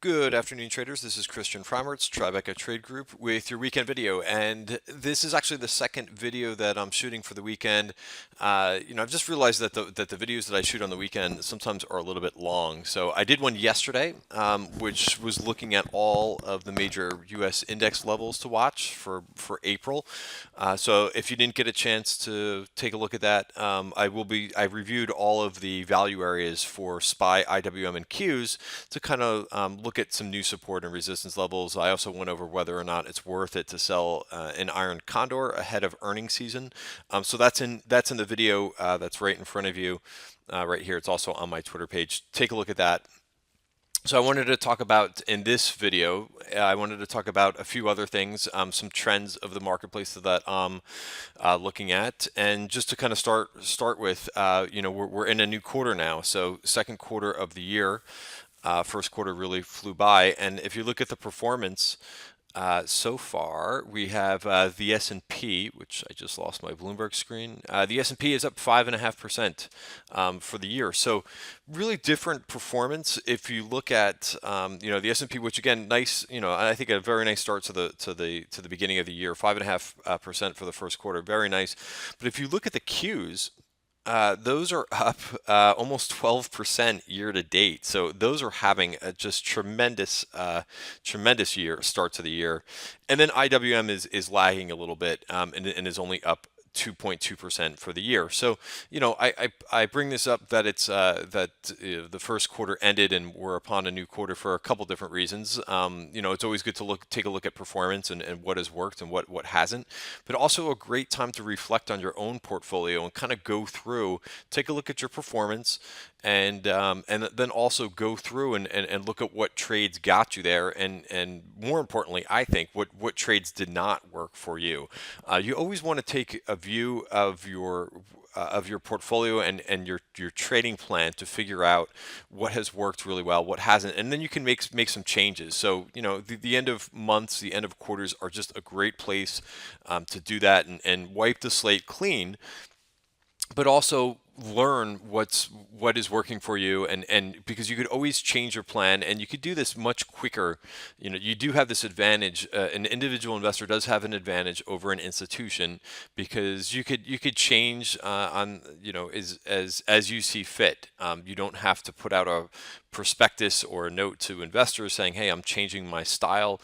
Good afternoon, traders. This is Christian Freimertz, Tribeca Trade Group, with your weekend video. And this is actually the second video that I'm shooting for the weekend. I've just realized that the videos that I shoot on the weekend sometimes are a little bit long. So I did one yesterday, which was looking at all of the major U.S. index levels to watch for April. So if you didn't get a chance to take a look at that, I reviewed all of the value areas for SPY, IWM, and Qs to kind of look at some new support and resistance levels. I also went over whether or not it's worth it to sell an iron condor ahead of earnings season. So that's in the video that's right in front of you right here. It's also on my Twitter page. Take a look at that. So I wanted to talk about, in this video, I wanted to talk about a few other things, some trends of the marketplace that I'm looking at, and just to kind of start with, we're in a new quarter now, so second quarter of the year. First quarter really flew by, and if you look at the performance so far, we have the S&P, which I just lost my Bloomberg screen. The S&P is up 5.5% for the year. So really different performance. If you look at the S&P, which again, nice. I think a very nice start to the beginning of the year. 5.5% for the first quarter, very nice. But if you look at the Qs, those are up almost 12% year to date. So those are having a just tremendous start to the year. And then IWM is lagging a little bit and is only up 2.2% for the year. So, I bring this up that it's the first quarter ended and we're upon a new quarter for a couple different reasons. It's always good to take a look at performance and what has worked and what hasn't, but also a great time to reflect on your own portfolio and kind of go through, take a look at your performance, and then also go through and look at what trades got you there, and more importantly, I think what trades did not work for you. You always want to take a view of your portfolio and your trading plan to figure out what has worked really well, what hasn't, and then you can make some changes. So the end of months, the end of quarters are just a great place to do that and wipe the slate clean, but also learn what is working for you, and because you could always change your plan and you could do this much quicker. You do have this advantage. An individual investor does have an advantage over an institution because you could change on as you see fit. You don't have to put out a prospectus or a note to investors saying, hey, I'm changing my style.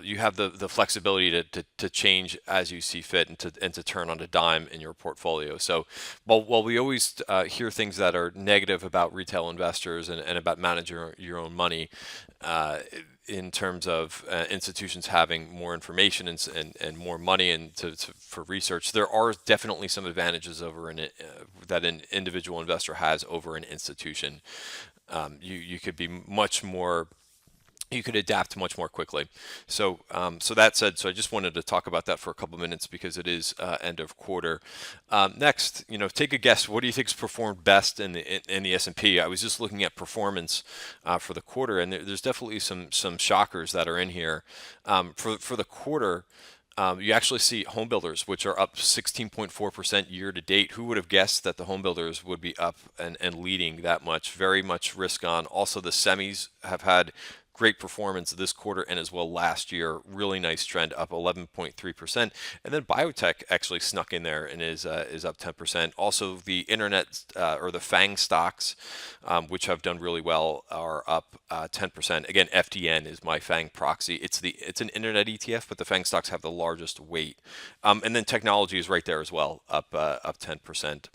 You have the flexibility to change as you see fit and to turn on a dime in your portfolio. So while we always hear things that are negative about retail investors and about managing your own money, in terms of institutions having more information and more money for research, there are definitely some advantages over that an individual investor has over an institution. You could be much more. You could adapt much more quickly. So that said, I just wanted to talk about that for a couple of minutes because it is end of quarter. Next, take a guess. What do you think's performed best in the S&P? I was just looking at performance for the quarter, and there's definitely some shockers that are in here. For the quarter, you actually see home builders, which are up 16.4% year to date. Who would have guessed that the home builders would be up and leading that much? Very much risk on. Also, the semis have had great performance this quarter and as well last year. Really nice trend, up 11.3%. And then biotech actually snuck in there and is up 10%. Also, the internet or the FANG stocks, which have done really well, are up 10%. Again, FDN is my FANG proxy. It's an internet ETF, but the FANG stocks have the largest weight. And then technology is right there as well, up 10%.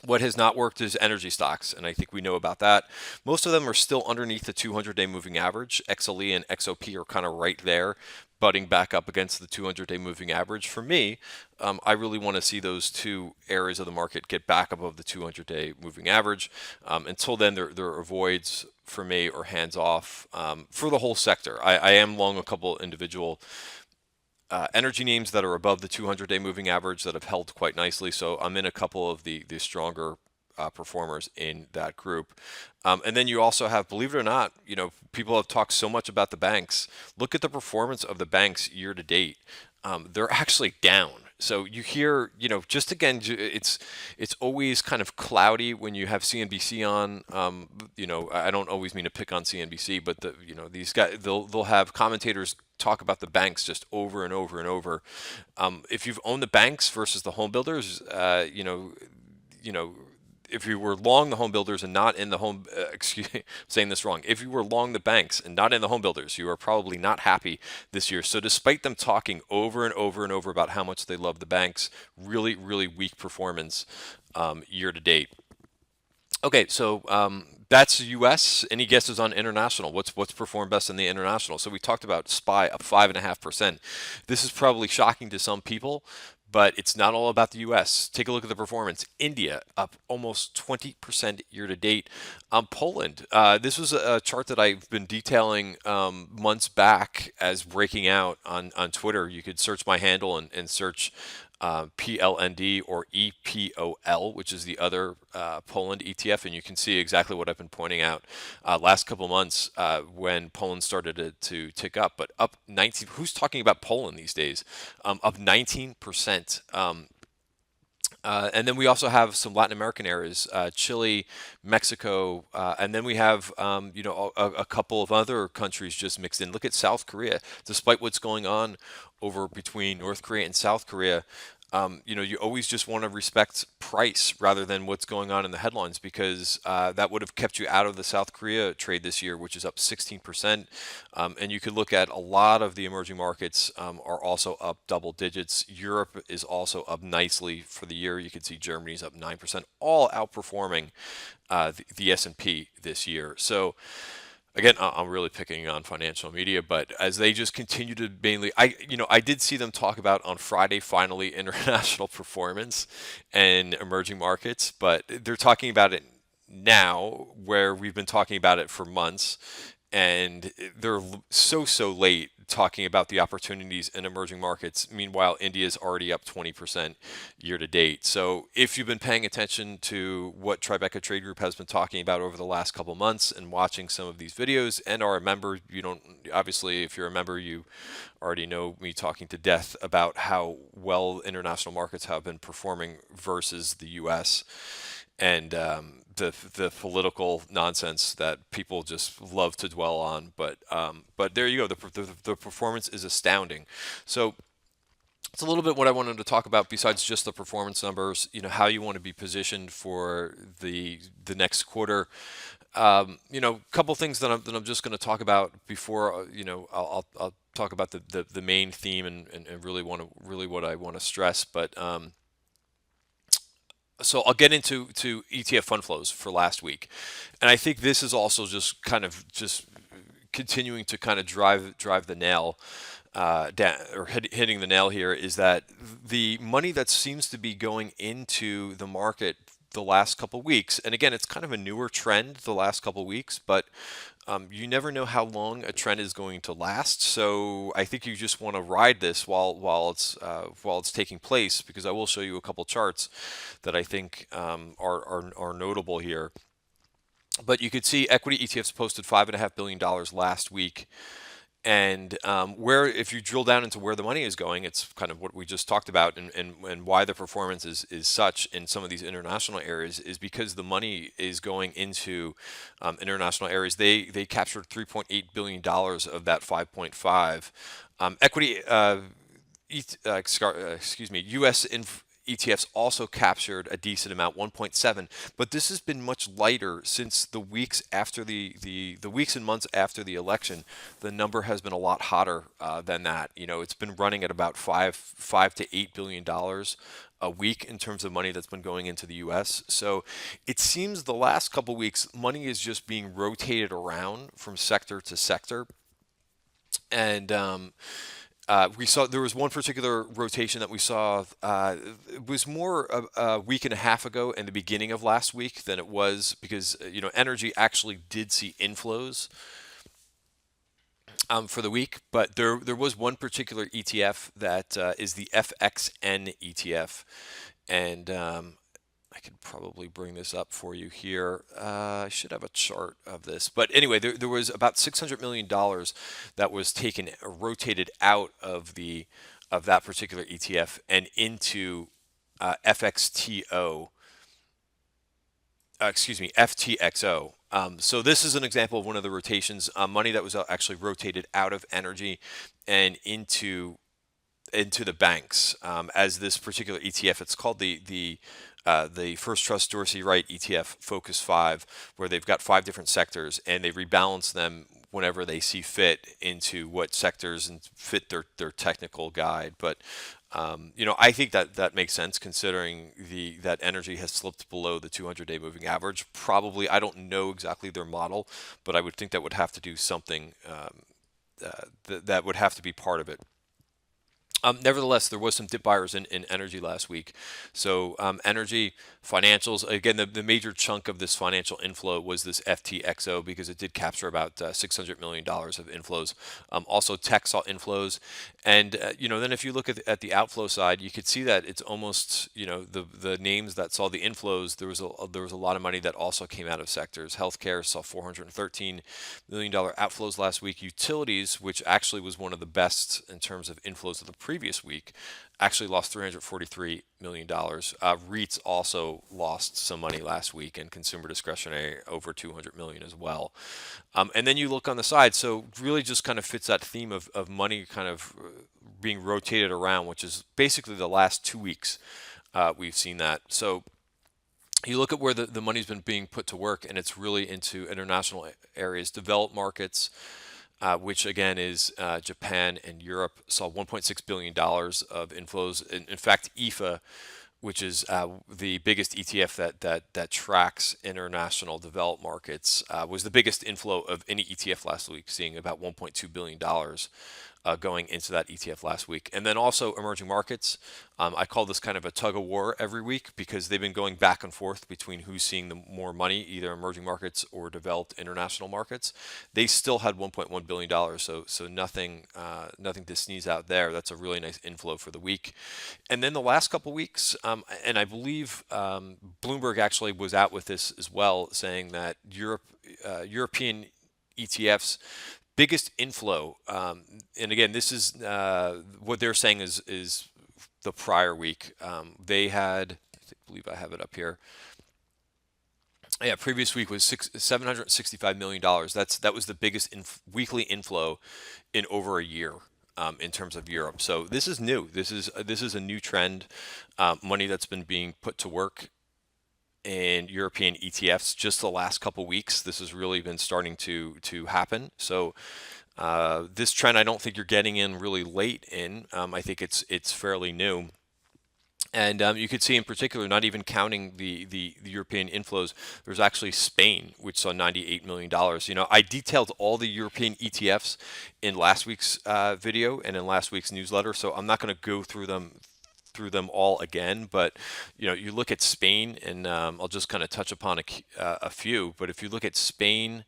What has not worked is energy stocks, and I think we know about that. Most of them are still underneath the 200-day moving average. XLE and XOP are kind of right there, butting back up against the 200-day moving average. For me, I really want to see those two areas of the market get back above the 200-day moving average. Until then, they're avoids for me or hands off for the whole sector. I am long a couple individual energy names that are above the 200-day moving average that have held quite nicely. So I'm in a couple of the stronger performers in that group. And then you also have, believe it or not, people have talked so much about the banks. Look at the performance of the banks year to date. They're actually down So you hear, just again, it's always kind of cloudy when you have CNBC on. I don't always mean to pick on CNBC, but these guys, they'll have commentators talk about the banks just over and over and over. If you've owned the banks versus the home builders, you know, if you were long the home builders and not in the home, excuse me, I'm saying this wrong. If you were long the banks and not in the home builders, you are probably not happy this year. So despite them talking over and over and over about how much they love the banks, really, really weak performance year to date. Okay, so that's U.S. Any guesses on international? What's performed best in the international? So we talked about SPY up 5.5%. This is probably shocking to some people, but it's not all about the U.S. Take a look at the performance. India up almost 20% year to date. Poland. This was a chart that I've been detailing months back as breaking out on Twitter. You could search my handle and search PLND or EPOL, which is the other Poland ETF, and you can see exactly what I've been pointing out last couple of months when Poland started to tick up. But up 19. Who's talking about Poland these days? Up 19%. And then we also have some Latin American areas, Chile, Mexico, and then we have a couple of other countries just mixed in. Look at South Korea. Despite what's going on over between North Korea and South Korea, you always just want to respect price rather than what's going on in the headlines, because that would have kept you out of the South Korea trade this year, which is up 16%. And you could look at a lot of the emerging markets are also up double digits. Europe is also up nicely for the year. You can see Germany's up 9%, all outperforming the S&P this year. So again, I'm really picking on financial media, but as they just continue to mainly, I did see them talk about on Friday, finally, international performance and emerging markets, but they're talking about it now where we've been talking about it for months, and they're so late talking about the opportunities in emerging markets. Meanwhile, India is already up 20% year to date. So if you've been paying attention to what Tribeca Trade Group has been talking about over the last couple months and watching some of these videos and are a member, you don't, obviously, if you're a member, you already know me talking to death about how well international markets have been performing versus the US. And the political nonsense that people just love to dwell on, but there you go. The performance is astounding. So it's a little bit what I wanted to talk about besides just the performance numbers. How you want to be positioned for the next quarter. A couple things that I'm just going to talk about before I'll talk about the main theme and really what I want to stress, but. So I'll get into ETF fund flows for last week, and I think this is also just kind of just continuing to kind of drive the nail down, or hitting the nail here, is that the money that seems to be going into the market the last couple weeks, and again, it's kind of a newer trend the last couple weeks, but you never know how long a trend is going to last. So I think you just want to ride this while it's taking place, because I will show you a couple charts that I think are notable here. But you could see equity ETFs posted $5.5 billion last week. And where, if you drill down into where the money is going, it's kind of what we just talked about, and why the performance is such in some of these international areas is because the money is going into international areas. They captured $3.8 billion of that 5.5. Equity, excuse me, U.S. ETFs also captured a decent amount, 1.7, but this has been much lighter since the weeks after the weeks and months after the election. The number has been a lot hotter than that. It's been running at about $5 to $8 billion a week in terms of money that's been going into the U.S. So it seems the last couple weeks, money is just being rotated around from sector to sector, and we saw there was one particular rotation that we saw. It was more a week and a half ago and the beginning of last week than it was, because energy actually did see inflows for the week, but there was one particular ETF that is the FXN ETF, and I could probably bring this up for you here. I should have a chart of this. But anyway, there was about $600 million that was rotated out of the of that particular ETF and into FXTO, FTXO. So this is an example of one of the rotations, money that was actually rotated out of energy and into the banks, as this particular ETF. It's called the First Trust Dorsey Wright ETF Focus 5, where they've got 5 different sectors and they rebalance them whenever they see fit into what sectors and fit their technical guide. But I think that makes sense considering that energy has slipped below the 200-day moving average. Probably, I don't know exactly their model, but I would think that would have to do something, that would have to be part of it. Nevertheless, there was some dip buyers in energy last week. So energy, financials, again, the major chunk of this financial inflow was this FTXO because it did capture about $600 million of inflows. Also, tech saw inflows. And, then if you look at the outflow side, you could see that it's almost, the names that saw the inflows, there was a lot of money that also came out of sectors. Healthcare saw $413 million outflows last week. Utilities, which actually was one of the best in terms of inflows of the previous week, actually lost $343 million. REITs also lost some money last week, and consumer discretionary over $200 million as well. And then you look on the side, so really just kind of fits that theme of money kind of being rotated around, which is basically the last 2 weeks we've seen that. So you look at where the money's been being put to work, and it's really into international areas, developed markets, which again is Japan and Europe, saw $1.6 billion of inflows. In fact, EFA, which is the biggest ETF that tracks international developed markets, was the biggest inflow of any ETF last week, seeing about $1.2 billion going into that ETF last week. And then also emerging markets. I call this kind of a tug of war every week because they've been going back and forth between who's seeing the more money, either emerging markets or developed international markets. They still had $1.1 billion, so nothing to sneeze out there. That's a really nice inflow for the week. And then the last couple weeks, and I believe Bloomberg actually was out with this as well, saying that European ETFs biggest inflow, and again, this is what they're saying is the prior week. They had, I believe I have it up here. Yeah, previous week was $765 million. That was the biggest weekly inflow in over a year. In terms of Europe, so this is new. This is a new trend. Money that's been being put to work in European ETFs just the last couple weeks. This has really been starting to happen. So this trend, I don't think you're getting in really late in. I think it's fairly new. And you could see in particular, not even counting the European inflows, there's actually Spain, which saw $98 million. I detailed all the European ETFs in last week's video and in last week's newsletter, so I'm not going to go through them all again. But you look at Spain, and I'll just kind of touch upon a few. But if you look at Spain,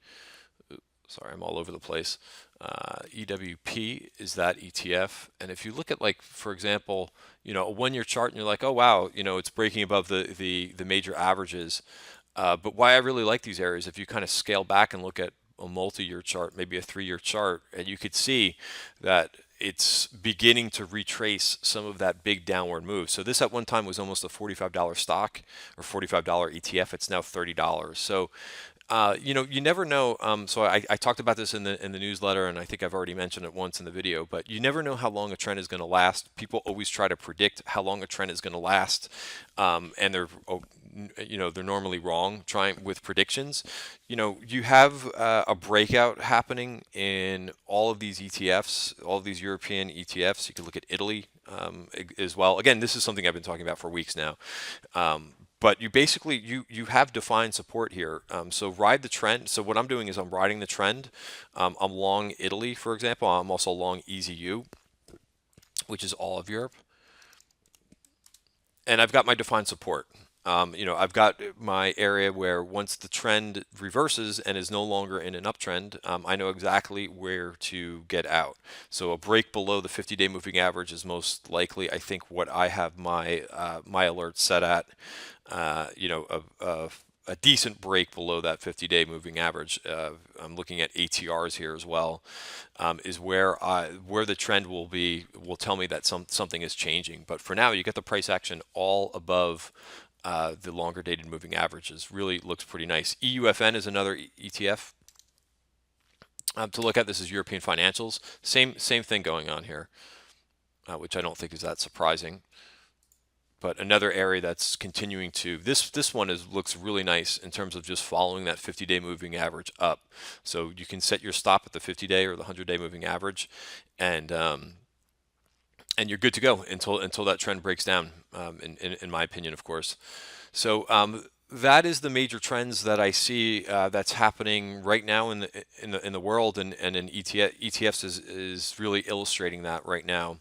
sorry, I'm all over the place. EWP is that ETF, and if you look at, like, for example, a 1-year chart, and you're like, oh wow, it's breaking above the major averages. But why I really like these areas, if you kind of scale back and look at a multi-year chart, maybe a 3-year chart, and you could see that it's beginning to retrace some of that big downward move. So this at one time was almost a $45 stock or $45 ETF. It's now $30. So you never know. So I talked about this in the newsletter, and I think I've already mentioned it once in the video. But you never know how long a trend is going to last. People always try to predict how long a trend is going to last, and they're normally wrong trying with predictions. You have a breakout happening in all of these ETFs, all of these European ETFs. You can look at Italy as well. Again, this is something I've been talking about for weeks now. But you basically you have defined support here. So ride the trend. So what I'm doing is I'm riding the trend. I'm long Italy, for example. I'm also long EZU, which is all of Europe. And I've got my defined support. I've got my area where once the trend reverses and is no longer in an uptrend, I know exactly where to get out. So a break below the 50-day moving average is most likely, I think, what I have my alerts set at. a decent break below that 50-day moving average. I'm looking at ATRs here as well, is where the trend will tell me that something is changing. But for now, you get the price action all above the longer dated moving averages. Really looks pretty nice. EUFN is another ETF to look at. This is European financials. Same thing going on here, which I don't think is that surprising. But another area that's continuing to this one looks really nice in terms of just following that 50-day moving average up. So you can set your stop at the 50-day or the 100-day moving average, and you're good to go until that trend breaks down. In my opinion, of course. So that is the major trends that I see that's happening right now in the world, and in ETFs is really illustrating that right now.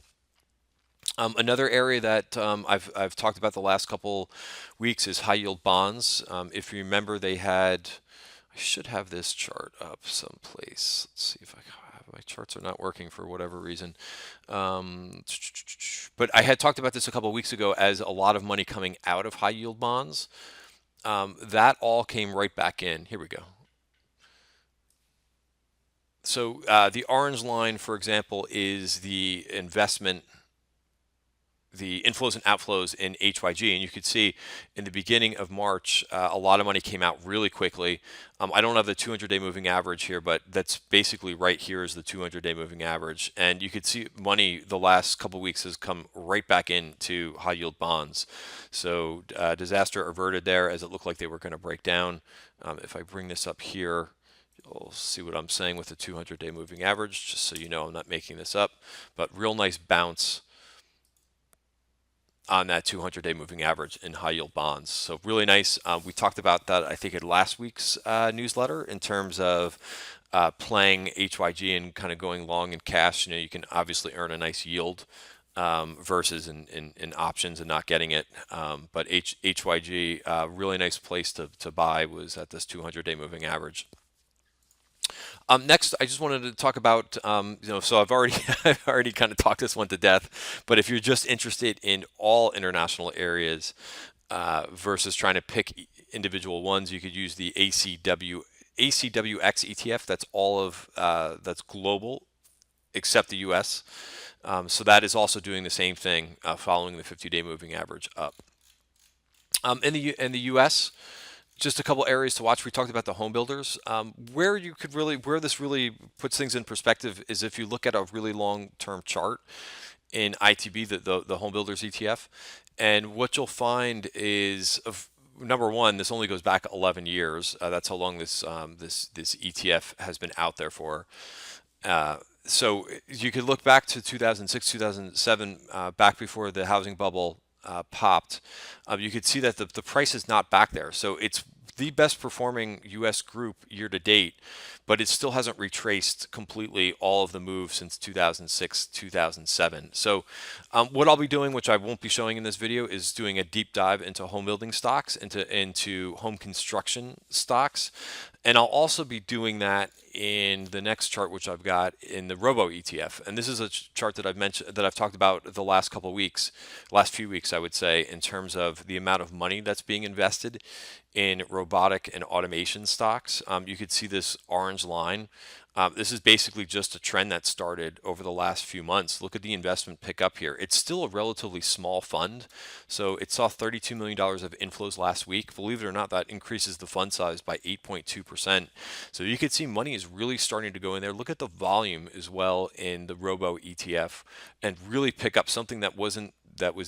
Another area that I've talked about the last couple weeks is high yield bonds. If you remember, I should have this chart up someplace. Let's see if my charts are not working for whatever reason. But I had talked about this a couple weeks ago as a lot of money coming out of high yield bonds. That all came right back in. Here we go. So the orange line, for example, is the inflows and outflows in HYG, and you could see in the beginning of March, a lot of money came out really quickly. I don't have the 200-day moving average here, but that's basically right here is the 200-day moving average, and you could see money the last couple of weeks has come right back into high yield bonds. So disaster averted there, as it looked like they were going to break down. If I bring this up here, you'll see what I'm saying with the 200-day moving average, just so you know I'm not making this up. But real nice bounce on that 200-day moving average in high yield bonds. So really nice. We talked about that, I think, in last week's newsletter in terms of playing HYG and kind of going long in cash. You can obviously earn a nice yield versus in options and not getting it. But HYG, really nice place to buy was at this 200-day moving average. Next, I just wanted to talk about, so I've already kind of talked this one to death, but if you're just interested in all international areas versus trying to pick individual ones, you could use the ACWX ETF. That's that's global except the US. So that is also doing the same thing, following the 50-day moving average up. In the US, just a couple areas to watch. We talked about the home builders. Where this really puts things in perspective is if you look at a really long-term chart in ITB, the home builders ETF, and what you'll find is number one, this only goes back 11 years. That's how long this ETF has been out there for. So you could look back to 2006, 2007, back before the housing bubble popped. You could see that the price is not back there. So it's the best performing U.S. group year to date, but it still hasn't retraced completely all of the moves since 2006, 2007. So what I'll be doing, which I won't be showing in this video, is doing a deep dive into home building stocks, into home construction stocks. And I'll also be doing that in the next chart, which I've got in the Robo ETF. And this is a chart that I've talked about the last few weeks, I would say, in terms of the amount of money that's being invested in robotic and automation stocks. You could see this orange line. This is basically just a trend that started over the last few months. Look at the investment pick up here. It's still a relatively small fund. So it saw $32 million of inflows last week. Believe it or not, that increases the fund size by 8.2%. So you can see money is really starting to go in there. Look at the volume as well in the Robo ETF and really pick up something that was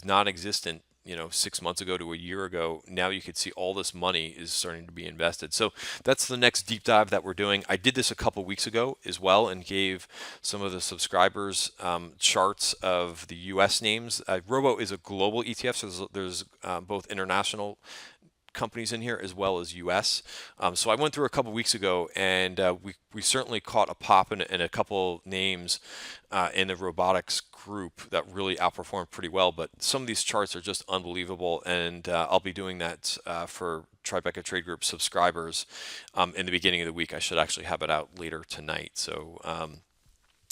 non-existent 6 months ago to a year ago. Now you could see all this money is starting to be invested. So that's the next deep dive that we're doing. I did this a couple weeks ago as well and gave some of the subscribers charts of the US names. Robo is a global ETF, so there's both international companies in here as well as US. So I went through a couple weeks ago, and we certainly caught a pop in a couple names in the robotics group that really outperformed pretty well. But some of these charts are just unbelievable, and I'll be doing that for Tribeca Trade Group subscribers in the beginning of the week. I should actually have it out later tonight. So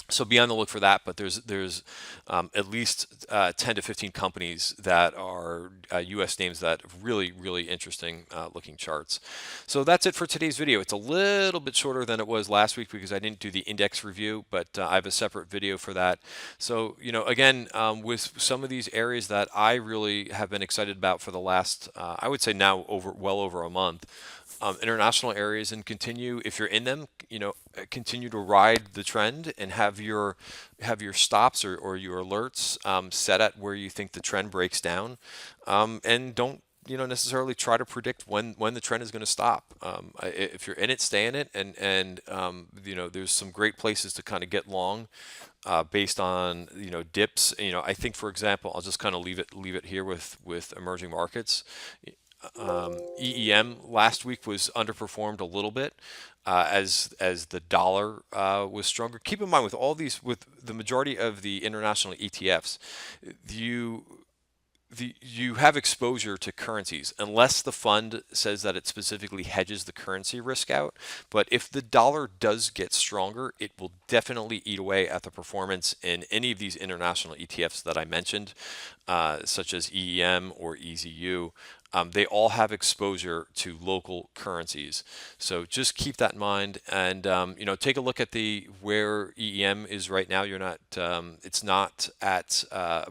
So be on the look for that, but there's at least 10 to 15 companies that are U.S. names that have really interesting looking charts. So that's it for today's video. It's a little bit shorter than it was last week because I didn't do the index review, but I have a separate video for that. So again, with some of these areas that I really have been excited about for the last, I would say now well over a month. International areas, and continue, if you're in them, continue to ride the trend and have your stops or your alerts set at where you think the trend breaks down, and don't necessarily try to predict when the trend is going to stop. If you're in it, stay in it, and there's some great places to kind of get long based on dips. I think, for example, I'll just kind of leave it here with emerging markets. EEM last week was underperformed a little bit as the dollar was stronger. Keep in mind, with the majority of the international ETFs, you you have exposure to currencies unless the fund says that it specifically hedges the currency risk out. But if the dollar does get stronger, it will definitely eat away at the performance in any of these international ETFs that I mentioned, such as EEM or EZU. They all have exposure to local currencies, so just keep that in mind. And take a look at where EEM is right now. It's not at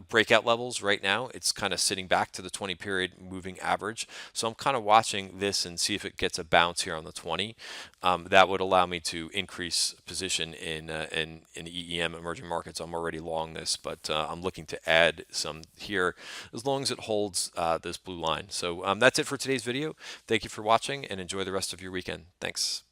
breakout levels right now. It's kind of sitting back to the 20 period moving average. So I'm kind of watching this and see if it gets a bounce here on the 20. That would allow me to increase position in EEM emerging markets. I'm already long this, but I'm looking to add some here as long as it holds this blue line. So that's it for today's video. Thank you for watching and enjoy the rest of your weekend. Thanks.